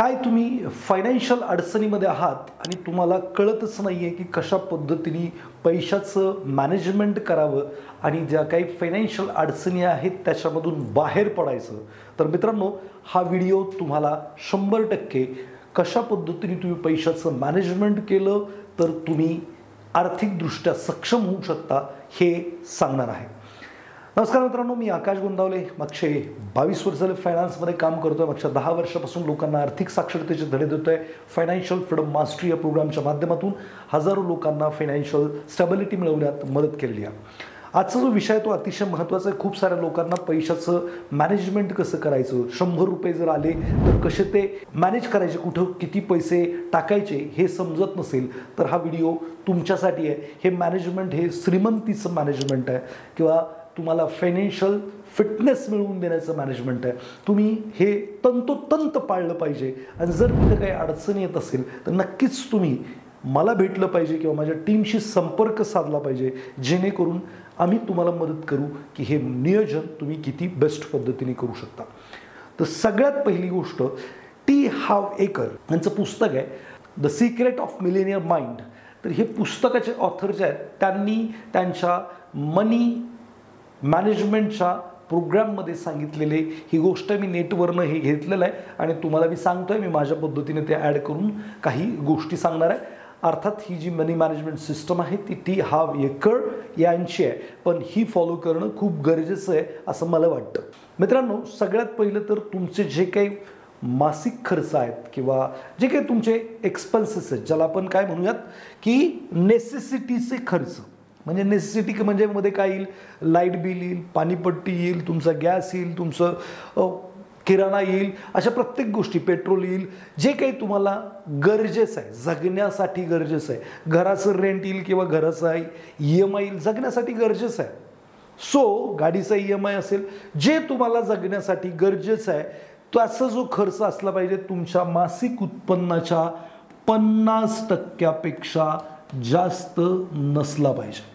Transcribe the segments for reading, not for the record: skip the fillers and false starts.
काय तुम्ही फायनान्शियल अडचणीमध्ये आहात आणि तुम्हाला कळतच नाही आहे की कशा पद्धतीने पैशाचं मॅनेजमेंट करावं आणि ज्या काही फायनान्शियल अडचणी आहेत त्याच्यामधून बाहेर पडायचं, तर मित्रांनो हा व्हिडिओ तुम्हाला 100% कशा पद्धतीने तुम्ही पैशाचं मॅनेजमेंट केलं तर तुम्ही आर्थिकदृष्ट्या सक्षम होऊ शकता हे सांगणार आहे। नमस्कार मित्रांनो, मी आकाश गोंदावले। मागचे 22 वर्ष झाले फायनान्समध्ये काम करतोय। मागच्या 10 वर्षापासून लोकांना आर्थिक साक्षरतेचे धडे देतोय। फायनान्शियल फ्रीडम मास्टरी या प्रोग्रामच्या माध्यमातून हजारो लोकांना फायनान्शियल स्टॅबिलिटी मिळवण्यात मदत केली आहे। आजचा जो विषय तो अतिशय महत्त्वाचा आहे। खूप साऱ्या लोकांना पैशाचं मॅनेजमेंट कसं करायचं, 100 रुपये जर आले तर कसे ते मॅनेज करायचे, कुठं किती पैसे टाकायचे हे समजत नसेल तर हा व्हिडिओ तुमच्यासाठी आहे। हे मॅनेजमेंट हे श्रीमंतीचं मॅनेजमेंट आहे किंवा तुम्हाला फायनान्शियल फिटनेस मिळवून देण्याचं मॅनेजमेंट आहे। तुम्ही हे तंतोतंत पाळलं पाहिजे आणि जर तिथे काही अडचणी येत असेल तर नक्कीच तुम्ही मला भेटलं पाहिजे किंवा माझ्या टीमशी संपर्क साधला पाहिजे, जेणेकरून आम्ही तुम्हाला मदत करू की हे नियोजन तुम्ही किती बेस्ट पद्धतीने करू शकता। तर सगळ्यात पहिली गोष्ट, टी हाव एकर यांचं पुस्तक आहे the secret of millionaire mind. तर हे पुस्तकाचे ऑथर जे आहेत त्यांनी त्यांच्या मनी मॅनेजमेंटच्या प्रोग्राममध्ये सांगितलेले ही गोष्ट मी नेटवरनं हे घेतलेलं आहे आणि तुम्हाला मी सांगतोय, मी माझ्या पद्धतीने ते ॲड करून काही गोष्टी सांगणार आहे। अर्थात ही जी मनी मॅनेजमेंट सिस्टम आहे ती टी हाव एकर यांची आहे, पण ही फॉलो करणं खूप गरजेचं आहे असं मला वाटतं। मित्रांनो, सगळ्यात पहिलं तर तुमचे जे काही मासिक खर्च आहेत किंवा जे काही तुमचे एक्सपेन्सेस आहेत, ज्याला आपण काय म्हणूयात की नेसेसिटीचे खर्च, म्हणजे नेसेसिटी म्हणजे मध्ये काय येईल, लाईट बिल येईल, पाणीपट्टी येईल, तुमचा गॅस येईल, तुमचं किराणा येईल, अशा प्रत्येक गोष्टी, पेट्रोल येईल, जे काही तुम्हाला गरजेचं आहे, जगण्यासाठी गरजेचं आहे, घराचं रेंट येईल किंवा घराचा EMI येईल, जगण्यासाठी गरजेचं आहे। सो गाडीचा EMI असेल, जे तुम्हाला जगण्यासाठी गरजेचं आहे त्याचा जो खर्च असला पाहिजे तुमच्या मासिक उत्पन्नाच्या 50% जास्त नसला पाहिजे।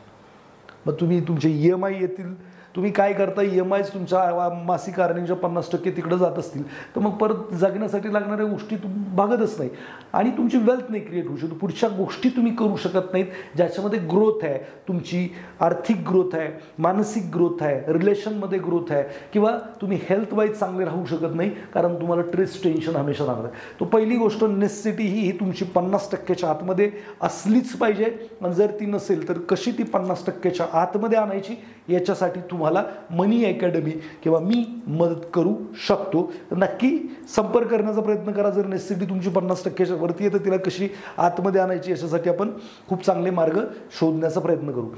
मग तुम्ही तुमचे EMI येतील, तुम्ही काय करता, EMIच तुमच्या मासिक अर्निंगच्या 50% तिकडे जात असतील तर मग परत जगण्यासाठी लागणाऱ्या गोष्टी तुम्ही भागतच नाही आणि तुमची वेल्थ नाही क्रिएट होऊ शकत। पुढच्या गोष्टी तुम्ही करू शकत नाहीत ज्याच्यामध्ये ग्रोथ आहे, तुमची आर्थिक ग्रोथ आहे, मानसिक ग्रोथ आहे, रिलेशनमध्ये ग्रोथ आहे किंवा तुम्ही हेल्थ वाईज चांगले राहू शकत नाही कारण तुम्हाला स्ट्रेस टेन्शन हमेशा राहणार आहे। तो पहिली गोष्ट, नेसेसिटी ही तुमची 50%च्या आतमध्ये असलीच पाहिजे आणि जर ती नसेल तर कशी ती 50%च्या आतमध्ये आणायची याच्यासाठी तुम्हाला मनी अकॅडमी किंवा मी मदत करू शकतो। तर नक्की संपर्क करण्याचा प्रयत्न करा। जर नेसेसिटी तुमची 50%च्या वरती आहे तर तिला कशी आतमध्ये आणायची याच्यासाठी आपण खूप चांगले मार्ग शोधण्याचा प्रयत्न करू।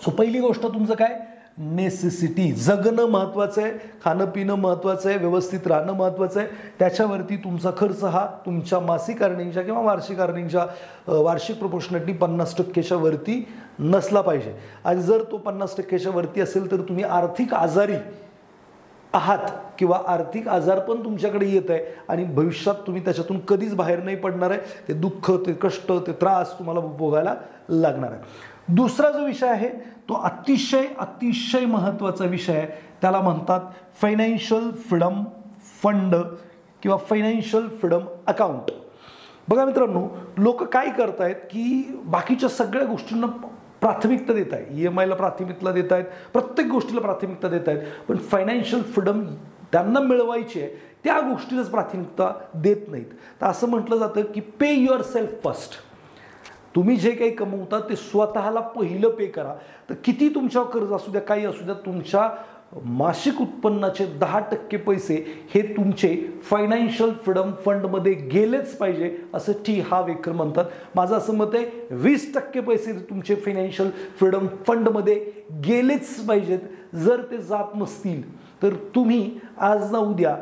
सो पहिली गोष्ट तुमचं काय, नेसेसिटी, जगणं महत्त्वाचं आहे, खाणं पिणं महत्त्वाचं आहे, व्यवस्थित राहणं महत्त्वाचं आहे। त्याच्यावरती तुमचा खर्च हा तुमच्या मासिक अर्निंगच्या किंवा वार्षिक अर्निंगच्या वार्षिक प्रपोर्शनेटली 50%च्या वरती नसला पाहिजे। आणि जर तो 50%च्या वरती असेल तर तुम्ही आर्थिक आजारी आहात किंवा आर्थिक आजार पण तुमच्याकडे येत आहे आणि भविष्यात तुम्ही त्याच्यातून कधीच बाहेर नाही पडणार आहे। ते दुःख, ते कष्ट, ते त्रास तुम्हाला भोगायला लागणार आहे। दुसरा जो विषय आहे तो अतिशय महत्त्वाचा विषय आहे, त्याला म्हणतात फायनान्शियल फ्रीडम फंड किंवा फायनान्शियल फ्रीडम अकाउंट। बघा मित्रांनो, लोक काय करतायत की बाकीच्या सगळ्या गोष्टींना प्राथमिकता देत आहेत, EMIला प्राथमिकता देत आहेत, प्रत्येक गोष्टीला प्राथमिकता देत आहेत, पण फायनान्शियल फ्रीडम त्यांना मिळवायची आहे त्या गोष्टीलाच प्राथमिकता देत नाहीत। तर असं म्हटलं जातं की पे युअर सेल्फ फर्स्ट। तुम्ही जे काही कमवता ते स्वतःला पहिलं पे करा। तर किती तुमच्यावर कर्ज असू द्या, काही असू द्या, तुमच्या मासिक उत्पन्नाचे 10% पैसे हे तुमचे फायनान्शियल फ्रीडम फंडमध्ये गेलेच पाहिजे असं टी हाव एकर म्हणतात। माझं असं मत आहे 20% पैसे तुमचे फायनान्शियल फ्रीडम फंडमध्ये गेलेच पाहिजेत। जर ते जात नसतील तर तुम्ही आज ना उद्या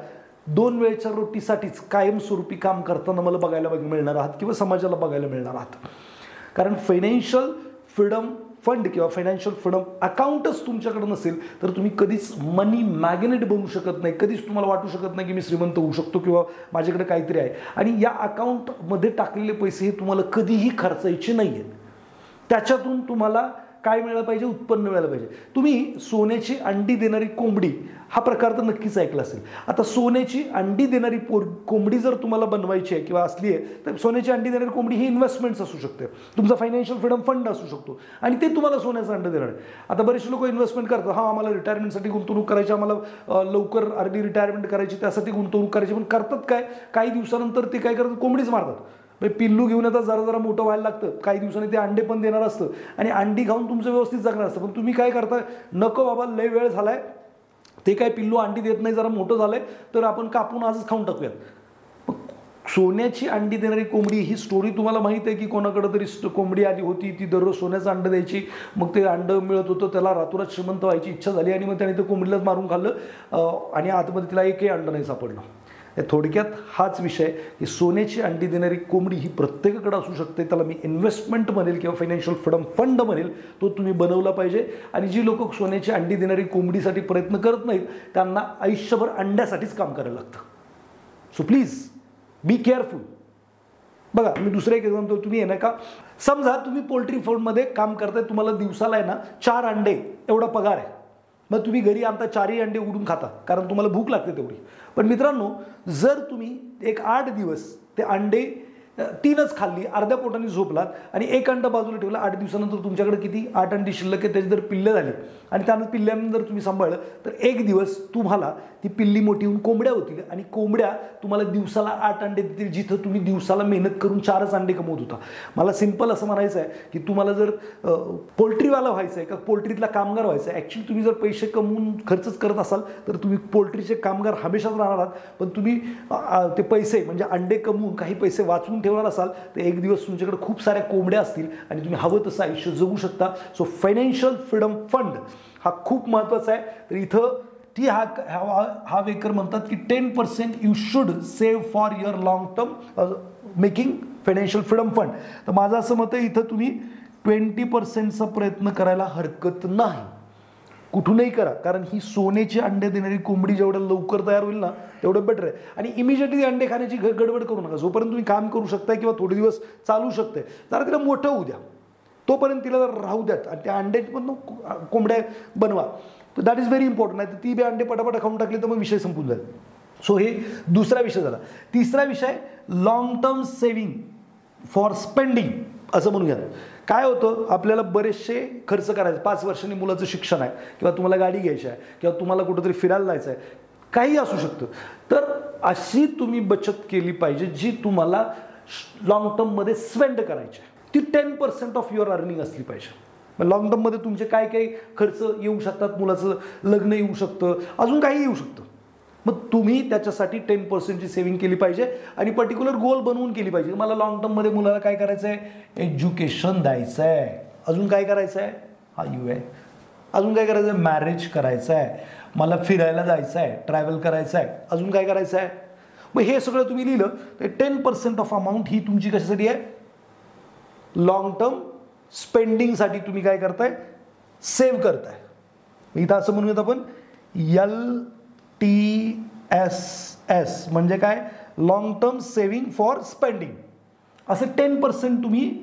2 वेळच्या रोटीसाठीच कायमस्वरूपी काम करताना मला बघायला मिळणार आहात किंवा समाजाला बघायला मिळणार आहात। कारण फायनान्शियल फ्रीडम फंड किंवा फायनान्शियल फ्रीडम अकाउंटच तुमच्याकडे नसेल तर तुम्ही कधीच मनी मॅग्नेट बनू शकत नाही, कधीच तुम्हाला वाटू शकत नाही की मी श्रीमंत होऊ शकतो किंवा माझ्याकडे काहीतरी आहे। आणि या अकाउंटमध्ये टाकलेले पैसे हे तुम्हाला कधीही खर्चायचे नाही आहेत, त्याच्यातून तुम्हाला काय मिळालं पाहिजे, उत्पन्न मिळालं पाहिजे. तुम्ही सोन्याची अंडी देणारी कोंबडी हा प्रकार तर नक्कीच ऐकला असेल. आता सोन्याची अंडी देणारी कोंबडी जर तुम्हाला बनवायची आहे किंवा असली आहे तर सोन्याची अंडी देणारी कोंबडी ही इन्व्हेस्टमेंट्स असू शकते, तुमचा फायनान्शियल फ्रीडम फंड असू शकतो आणि ते तुम्हाला सोन्याचं अंड देणार आहे. आता बरेचसे लोक इन्व्हेस्टमेंट करतात, हां आम्हाला रिटायरमेंटसाठी गुंतवणूक करायची, आम्हाला लवकर अर्ली रिटायरमेंट करायची, त्यासाठी गुंतवणूक करायची, पण करतात काय, काही दिवसानंतर ते काय करतात, कोंबडीच मारतात. पिल्लू घेऊन येतात, जरा जरा मोठं व्हायला लागतं, काही दिवसांनी ते अंडे पण देणार असतं आणि अंडी खाऊन तुमचं व्यवस्थित जगणार असतं. पण तुम्ही काय करता, नको बाबा लय वेळ झालाय, ते काय पिल्लू अंडी देत नाही, जरा मोठं झालंय तर आपण कापून आजच खाऊन टाकूयात. सोन्याची अंडी देणारी कोंबडी ही स्टोरी तुम्हाला माहिती आहे की कोणाकडे तरी कोंबडी आली होती, ती दररोज सोन्याचं अंड द्यायची, मग ते अंड मिळत होतं, त्याला रातोरात श्रीमंत व्हायची इच्छा झाली आणि मग त्याने ते कोंबडीलाच मारून खाल्लं आणि आतमध्ये तिला एकही अंड नाही सापडलं. थोडक्यात हाच विषय की सोन्याची अंडी देणारी कोंबडी ही प्रत्येकाकडे असू शकते. त्याला मी इन्व्हेस्टमेंट म्हणेल किंवा फायनान्शियल फ्रीडम फंड म्हणेल, तो तुम्ही बनवला पाहिजे. आणि जी लोक सोन्याची अंडी देणारी कोंबडीसाठी प्रयत्न करत नाहीत त्यांना आयुष्यभर अंड्यासाठीच काम करायला लागतं. So please be careful. बघा मी दुसरं एक एक्झाम्पल, तुम्ही आहे ना का, समजा तुम्ही पोल्ट्री फार्ममध्ये काम करताय, तुम्हाला दिवसाला आहे ना 4 अंडे एवढा पगार आहे, मग तुम्ही घरी आणता 4ही अंडे उडून खाता कारण तुम्हाला भूक लागते तेवढी. पण मित्रांनो, जर तुम्ही एक 8 दिवस ते अंडे 3च खाल्ली, अर्ध्या पोटाने झोपलात आणि एक अंडा बाजूला ठेवला, 8 दिवसानंतर तुमच्याकडे किती 8 अंडी शिल्लक आहे, त्याची जर पिल्लं झाली आणि त्यानं पिल्ल्यांना जर तुम्ही सांभाळलं तर एक दिवस तुम्हाला ती पिल्ली मोठी होऊन कोंबड्या होतील आणि कोंबड्या तुम्हाला दिवसाला 8 अंडे देतील, जिथं तुम्ही दिवसाला मेहनत करून 4च अंडे कमवत होता. मला सिंपल असं म्हणायचं आहे की तुम्हाला जर पोल्ट्रीवाला व्हायचं आहे का पोल्ट्रीतला कामगार व्हायचं आहे, ॲक्च्युली तुम्ही जर पैसे कमवून खर्चच करत असाल तर तुम्ही पोल्ट्रीचे कामगार हमेशाच राहणार आहात. पण तुम्ही ते पैसे म्हणजे अंडे कमवून काही पैसे वाचवून ठेवणार असाल तर एक दिवस तुमच्याकडे खूप साऱ्या कोंबड्या असतील आणि तुम्ही हवं तसं आयुष्य जगू शकता. सो फायनान्शियल फ्रीडम फंड हा खूप महत्त्वाचा आहे. तर इथं ती हा वेकर म्हणतात की 10% you should save for your long term making financial freedom fund. तर माझं असं मत आहे इथं तुम्ही 20%चा प्रयत्न करायला हरकत नाही, कुठूनही करा, कारण ही सोन्याची अंडे देणारी कोंबडी जेवढं लवकर तयार होईल ना तेवढं बेटर आहे. आणि इमिजिएटली अंडे खाण्याची गडबड करू नका. जोपर्यंत तुम्ही काम करू शकताय किंवा थोडे दिवस चालू शकते जरा तिला मोठं होऊ द्या, तोपर्यंत तिला राहू द्यात आणि त्या अंड्याची पण कोंबड्या बनवा. तर दॅट इज व्हेरी इम्पॉर्टंट. नाही तर ती बी अंडे पटापट खाऊन टाकली तर मग विषय संपून जाईल. सो हे दुसरा विषय झाला. तिसरा विषय long term saving for spending असं म्हणूया. काय होतं, आपल्याला बरेचसे खर्च करायचे, 5 वर्षांनी मुलाचं शिक्षण आहे किंवा तुम्हाला गाडी घ्यायची आहे किंवा तुम्हाला कुठंतरी फिरायला जायचं आहे, काही असू शकतं. तर अशी तुम्ही बचत केली पाहिजे जी तुम्हाला लॉंग टर्ममध्ये स्पेंड करायची आहे. ती 10% ऑफ युअर अर्निंग असली पाहिजे. लॉंग टर्ममध्ये तुमचे काय काही खर्च येऊ शकतात, मुलाचं लग्न येऊ शकतं, अजून काही येऊ शकतं. मग तुम्ही त्याच्यासाठी 10%ची सेव्हिंग केली पाहिजे आणि पर्टिक्युलर गोल बनवून केली पाहिजे. मला लॉंग टर्ममध्ये मुलाला काय करायचं आहे, एज्युकेशन द्यायचं आहे. अजून काय करायचं आहे, हा यू आहे. अजून काय करायचं आहे, मॅरेज करायचं आहे. मला फिरायला जायचं आहे, ट्रॅव्हल करायचं आहे. अजून काय करायचं आहे. मग हे सगळं तुम्ही लिहिलं तर 10% ऑफ अमाऊंट ही तुमची कशासाठी आहे, लॉंग टर्म स्पेंडिंगसाठी तुम्ही काय करताय, सेव्ह करताय. इथं असं म्हणूयात आपण LTSS म्हणजे काय, long term saving for spending. असं 10% तुम्ही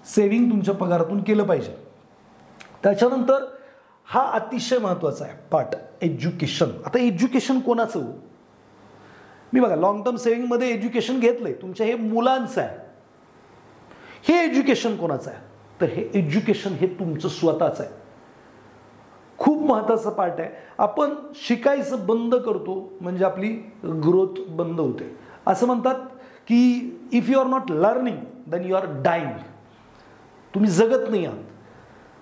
सेव्हिंग तुमच्या पगारातून केलं पाहिजे. त्याच्यानंतर हा अतिशय महत्त्वाचा आहे पार्ट, एज्युकेशन. आता एज्युकेशन कोणाचं हो, मी बघा लॉंग टर्म सेव्हिंगमध्ये एज्युकेशन घेतलंय तुमच्या, हे मुलांचं आहे. हे एज्युकेशन कोणाचं आहे, तर हे एज्युकेशन हे तुमचं स्वतःचं आहे. खूप महत्त्वाचा पार्ट आहे. आपण शिकायचं बंद करतो म्हणजे आपली ग्रोथ बंद होते. असं म्हणतात की if you are not learning then you are dying. तुम्ही जगत नाही आहात.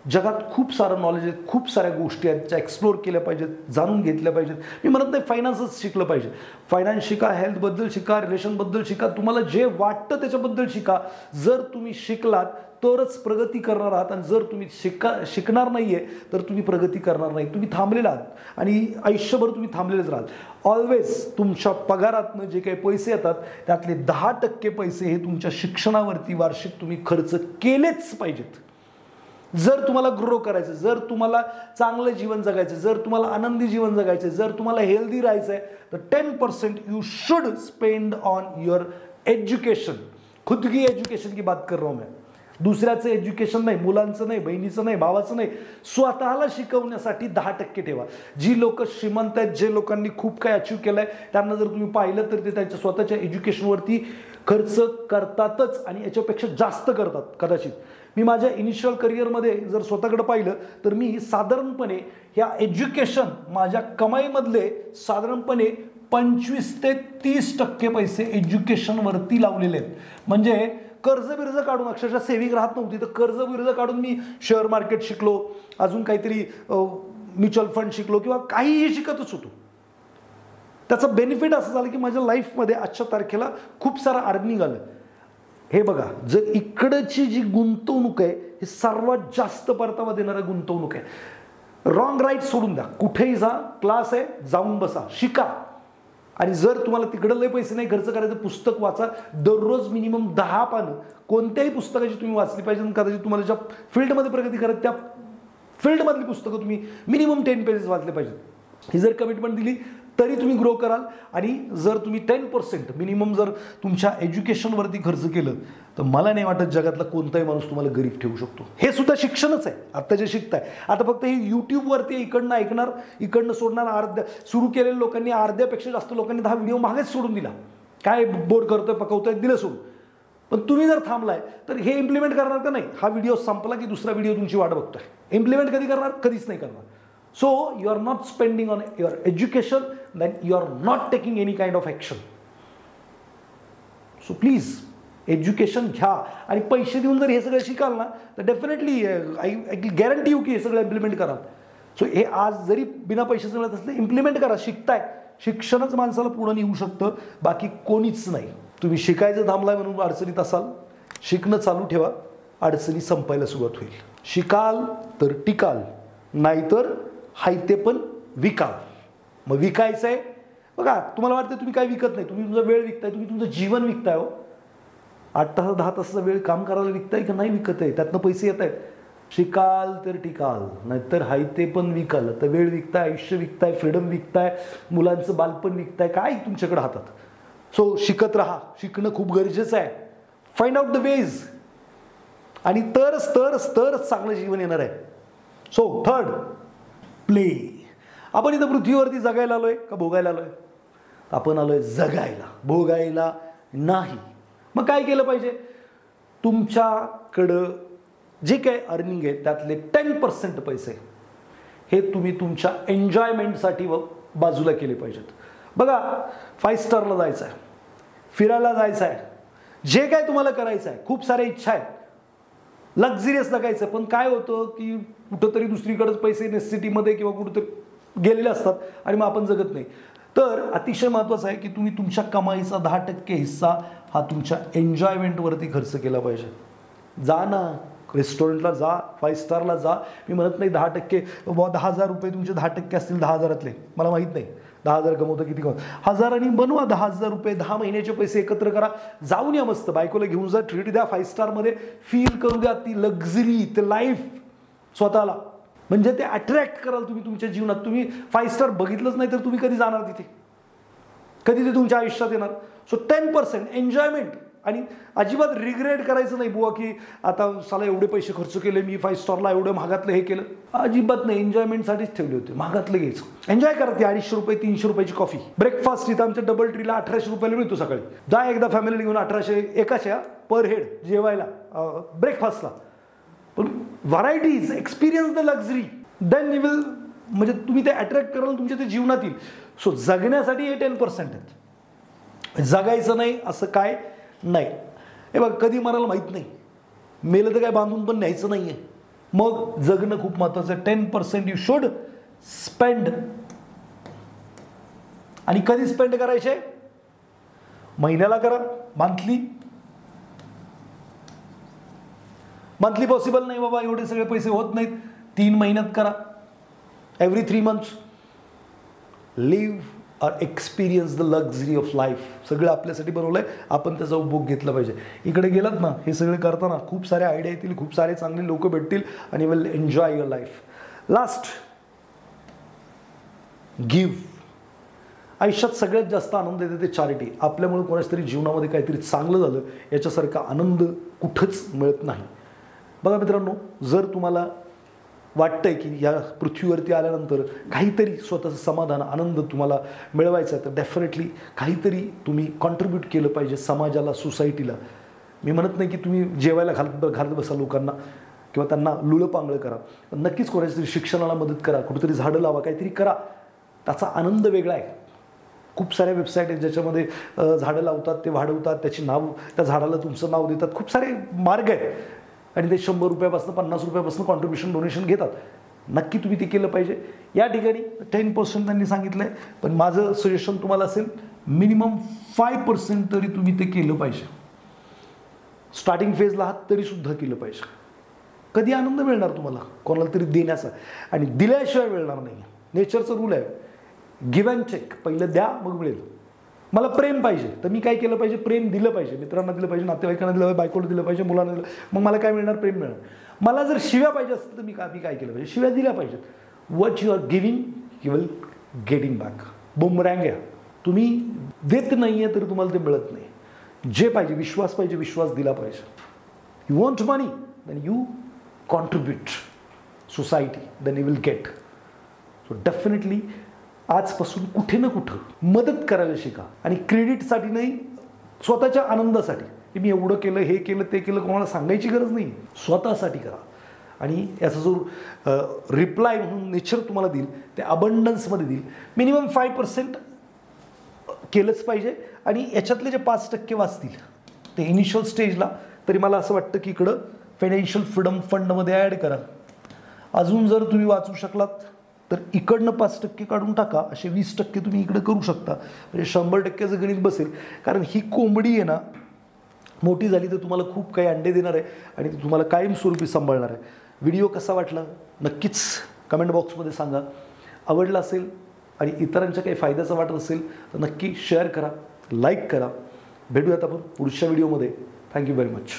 जगात खूप सारं नॉलेज आहे, खूप साऱ्या गोष्टी आहेत ज्या एक्सप्लोर केल्या पाहिजेत, जाणून घेतल्या पाहिजेत. मी म्हणत नाही फायनान्सच शिकलं पाहिजे, फायनान्स शिका, हेल्थबद्दल शिका, रिलेशनबद्दल शिका, तुम्हाला जे वाटतं त्याच्याबद्दल शिका. जर तुम्ही शिकलात तरच प्रगती करणार आहात आणि जर तुम्ही शिकणार नाही आहे तर तुम्ही प्रगती करणार नाही. तुम्ही थांबलेला आहात आणि आयुष्यभर तुम्ही थांबलेलेच राहाल. ऑलवेज तुमच्या पगारातनं जे काही पैसे येतात त्यातले 10% पैसे हे तुमच्या शिक्षणावरती वार्षिक तुम्ही खर्च केलेच पाहिजेत. जर तुम्हाला ग्रो करायचं, जर तुम्हाला चांगलं जीवन जगायचं, जर तुम्हाला आनंदी जीवन जगायचं, जर तुम्हाला हेल्दी राहायचं आहे तर 10% you should spend on your education. खुद की एजुकेशन की बात कर रहा हूं मैं. दुसऱ्याचं एज्युकेशन नाही, मुलांचं नाही, बहिणीचं नाही, भावाचं नाही, स्वतःला शिकवण्यासाठी 10% ठेवा. जी लोक श्रीमंत आहेत, जे लोकांनी खूप काही अचीव केलंय, त्यांना जर तुम्ही पाहिलं तर ते त्यांच्या स्वतःच्या एज्युकेशनवरती खर्च करतातच आणि याच्यापेक्षा जास्त करतात कदाचित. मी माझ्या इनिशियल करिअरमध्ये जर स्वतःकडे पाहिलं तर मी साधारणपणे या एज्युकेशन माझ्या कमाईमधले साधारणपणे 25 ते 30% पैसे एज्युकेशनवरती लावलेले आहेत. म्हणजे कर्ज बिर्ज काढून, अक्षरशः सेव्हिंग राहत नव्हती तर कर्ज बिर्ज काढून मी शेअर मार्केट शिकलो, अजून काहीतरी म्युच्युअल फंड शिकलो किंवा काहीही शिकतच होतो. त्याचं बेनिफिट असं झालं की माझ्या लाईफमध्ये आजच्या तारखेला खूप सारं अर्निंग आलं. हे बघा, जर इकडची जी गुंतवणूक आहे ही सर्वात जास्त परतावा देणारी गुंतवणूक आहे. रॉंग राईट सोडून द्या, कुठेही जा, क्लास आहे, जाऊन बसा, शिका. आणि जर तुम्हाला तिकडं लय पैसे नाही खर्च करायचं, पुस्तक वाचा. दररोज मिनिमम 10 पानं कोणत्याही पुस्तकाची तुम्ही वाचली पाहिजे. कदाचित तुम्हाला ज्या फील्डमध्ये प्रगती करत त्या फील्डमधली पुस्तकं तुम्ही मिनिमम 10 पेजेस वाचले पाहिजेत. ही जर कमिटमेंट दिली तरी तुम्ही ग्रो कराल. आणि जर तुम्ही 10% मिनिमम जर तुमच्या एज्युकेशनवरती खर्च केलं तर मला नाही वाटत जगातला कोणताही माणूस तुम्हाला गरीब ठेवू शकतो. हे सुद्धा शिक्षणच आहे. आता जे शिकताय, आता फक्त हे यूट्यूबवरती इकडनं ऐकणार, इकडनं सोडणार. अर्ध्या सुरू केलेल्या लोकांनी, अर्ध्यापेक्षा जास्त लोकांनी 10 व्हिडिओ मागेच सोडून दिला. काय बोर करतोय, पकवतोय, दिलं सोडून. पण तुम्ही जर थांबलाय तर हे इम्प्लिमेंट करणार का नाही? हा व्हिडिओ संपला की दुसरा व्हिडिओ तुमची वाट बघतोय. इम्प्लिमेंट कधी करणार? कधीच नाही करणार. So you are not spending on your education, then you are not taking any kind of action. So please education घ्या आणि पैसे देऊन जर हे सगळं शिकाल ना तर डेफिनेटली आय गॅरंटी यू की हे सगळं इम्प्लिमेंट कराल. सो हे आज जरी बिना पैशाचं मिळत असले इम्प्लिमेंट करा. शिकताय, शिक्षणच माणसाला पुढे नेऊ शकतं, बाकी कोणीच नाही. तुम्ही शिकायचं थांबलाय म्हणून अडचणीत असाल, शिकणं चालू ठेवा, अडचणी संपायला सुरुवात होईल. शिकाल तर टिकाल, नाहीतर हाय ते पण विकाल. मग विकायचं आहे बघा, तुम्हाला वाटतं तुम्ही काय विकत नाही, तुम्ही तुमचा वेळ विकताय, तुम्ही तुमचं जीवन विकताय. हो, 8 तास 10 तासाचा वेळ काम करायला विकताय का नाही विकत आहे, त्यातनं पैसे येत आहेत. शिकाल तर टिकाल, नाहीतर हाय ते पण विकाल. तर वेळ विकताय, आयुष्य विकताय, फ्रीडम विकताय, मुलांचं बालपण विकताय, काय तुमच्याकडे हातात. सो शिकत राहा, शिकणं खूप गरजेचं आहे. फाइंड आउट द वेज, आणि तरच चांगलं जीवन येणार आहे. So third, play. आपण इथं पृथ्वीवरती जगायला आलोय का भोगायला आलोय? आपण आलोय जगायला, भोगायला नाही. मग काय केलं पाहिजे? तुमच्याकडं जे काही अर्निंग आहे त्यातले 10% पैसे हे तुम्ही तुमच्या एन्जॉयमेंटसाठी बाजूला केले पाहिजेत. बघा, 5 स्टारला जायचं आहे, फिरायला जायचं आहे, जे काय तुम्हाला करायचं आहे, खूप साऱ्या इच्छा आहेत, लक्झरियस जगायचं. पण काय होतं की कुठंतरी दुसरीकडेच पैसे नेसेसिटीमध्ये किंवा कुठंतरी गेलेले असतात आणि मग आपण जगत नाही. तर अतिशय महत्त्वाचं आहे की तुम्ही तुमच्या कमाईचा 10% हिस्सा हा तुमच्या एन्जॉयमेंटवरती खर्च केला पाहिजे. जा ना, रेस्टॉरंटला जा, 5 स्टारला जा. मी म्हणत नाही 10%, 10,000 रुपये तुमचे 10% असतील 10,000तले, मला माहीत नाही 10,000 कमवतं किती कमवतं, 1000 आणि बनवा 10,000 रुपये, 10 महिन्याचे पैसे एकत्र करा, जाऊन या मस्त, बायकोला घेऊन जा, ट्रीट द्या 5 स्टारमध्ये, फील करू द्या ती लक्झरी, ते लाईफ स्वतःला. म्हणजे ते अट्रॅक्ट कराल तुम्ही तुमच्या जीवनात. तुम्ही 5 स्टार बघितलंच नाही तर तुम्ही कधी जाणार तिथे, कधी ते तुमच्या आयुष्यात येणार. सो 10% एन्जॉयमेंट, आणि अजिबात रिग्रेट करायचं नाही बुवा की आता साला एवढे पैसे खर्च केले मी 5 स्टारला, एवढं महागातलं हे केलं. अजिबात नाही, एन्जॉयमेंटसाठीच ठेवले होते. महागातलं घ्यायचं, एन्जॉय करा. ती 250 रुपये 300 रुपयाची कॉफी, ब्रेकफास्ट इथं आमच्या डबल ट्रीला 1800 रुपयाला मिळतो सकाळी. जा एकदा फॅमिली घेऊन 1800 एकाच्या पर हेड जेवायला, ब्रेकफास्टला. पण varieties, experience the luxury, then you will, म्हणजे तुम्ही ते अट्रॅक्ट कराल तुमच्या ते जीवनात येईल. सो जगण्यासाठी हे 10% आहेत. जगायचं नाही असं काय नाही. हे बघ, कधी मरायला माहीत नाही, मेलं तर काय बांधून पण न्यायचं नाही आहे. मग जगणं खूप महत्त्वाचं आहे. 10% यू शुड स्पेंड. आणि कधी स्पेंड करायचे? महिन्याला करा, मंथली पॉसिबल नाही बाबा, एवढे सगळे पैसे होत नाहीत. 3 महिन्यात करा, एव्हरी 3 मंथ्स. लिव्ह और experience the luxury of life. सगळं आपल्यासाठी बनवलं आहे, आपण त्याचा उपभोग घेतला पाहिजे. इकडे गेलात ना, हे सगळं करताना खूप सारे आयडिया येतील, खूप सारे चांगले लोक भेटतील आणि will enjoy your life. Last, give. आयुष्यात सगळ्यात जास्त आनंद येते ते चॅरिटी. आपल्यामुळे कोणाच तरी जीवनामध्ये काहीतरी चांगलं झालं याच्यासारखा आनंद कुठंच मिळत नाही. बघा मित्रांनो, जर तुम्हाला वाटतंय की या पृथ्वीवरती आल्यानंतर काहीतरी स्वतःचं समाधान आनंद तुम्हाला मिळवायचा आहे, तर डेफिनेटली काहीतरी तुम्ही कॉन्ट्रीब्यूट केलं पाहिजे समाजाला, सोसायटीला. मी म्हणत नाही की तुम्ही जेवायला घालत बसा लोकांना किंवा त्यांना लुळंपांगळं करा, पण नक्कीच कोणाच्या तरी शिक्षणाला मदत करा, कुठेतरी झाडं लावा, काहीतरी करा. त्याचा आनंद वेगळा आहे. खूप साऱ्या वेबसाईट आहेत ज्याच्यामध्ये झाडं लावतात, ते वाढवतात, त्याची नाव, त्या झाडाला तुमचं नाव देतात. खूप सारे मार्ग आहेत आणि ते 100 रुपयापासून 50 रुपयापासून कॉन्ट्रीब्युशन डोनेशन घेतात. नक्की तुम्ही ते केलं पाहिजे. या ठिकाणी 10% त्यांनी सांगितलं आहे, पण माझं सजेशन तुम्हाला असेल मिनिमम 5% तरी तुम्ही ते केलं पाहिजे. स्टार्टिंग फेजला आहात तरीसुद्धा केलं पाहिजे. कधी आनंद मिळणार तुम्हाला कोणाला तरी देण्याचा, आणि दिल्याशिवाय मिळणार नाही. नेचरचं रूल आहे, गिव्ह अँड टेक. पहिलं द्या मग मिळेल. मला प्रेम पाहिजे तर मी काय केलं पाहिजे, प्रेम दिलं पाहिजे. मित्रांना दिलं पाहिजे, नातेवाईकांना दिलं पाहिजे, बायकोला दिलं पाहिजे, मुलांना दिलं, मग मला काय मिळणार, प्रेम मिळणार. मला जर शिव्या पाहिजे असतील तर मी काय केलं पाहिजे, शिव्या दिल्या पाहिजेत. What you are giving you will getting back. Boomerang आहे. तुम्ही देत नाही आहे तर तुम्हाला ते मिळत नाही. जे पाहिजे, विश्वास पाहिजे, विश्वास दिला पाहिजे. You want money then you contribute society, then you will get. So definitely आजपासून कुठे ना कुठं मदत करायला शिका. आणि क्रेडिटसाठी नाही, स्वतःच्या आनंदासाठी की मी एवढं केलं, हे केलं, ते केलं, कोणाला सांगायची गरज नाही. स्वतःसाठी करा. आणि याचा जो रिप्लाय म्हणून नेचर तुम्हाला देईल ते अबंडन्समध्ये देईल. मिनिमम 5% केलंच पाहिजे. आणि याच्यातले जे 5% वाचतील ते इनिशियल स्टेजला तरी मला असं वाटतं की इकडं फायनान्शियल फ्रीडम फंडमध्ये ॲड करा. अजून जर तुम्ही वाचू शकलात तर इकडनं 5% काढून टाका. असे 20% तुम्ही इकडे करू शकता. म्हणजे 100%चं गणित बसेल. कारण ही कोंबडी आहे ना, मोठी झाली तर तुम्हाला खूप काही अंडे देणार आहे आणि ती तुम्हाला कायमस्वरूपी सांभाळणार आहे. व्हिडिओ कसा वाटला नक्कीच कमेंट बॉक्समध्ये सांगा. आवडला असेल आणि इतरांच्या काही फायद्याचा वाटत असेल तर नक्की शेअर करा, लाईक करा. भेटूयात आपण पुढच्या व्हिडिओमध्ये. Thank you very much.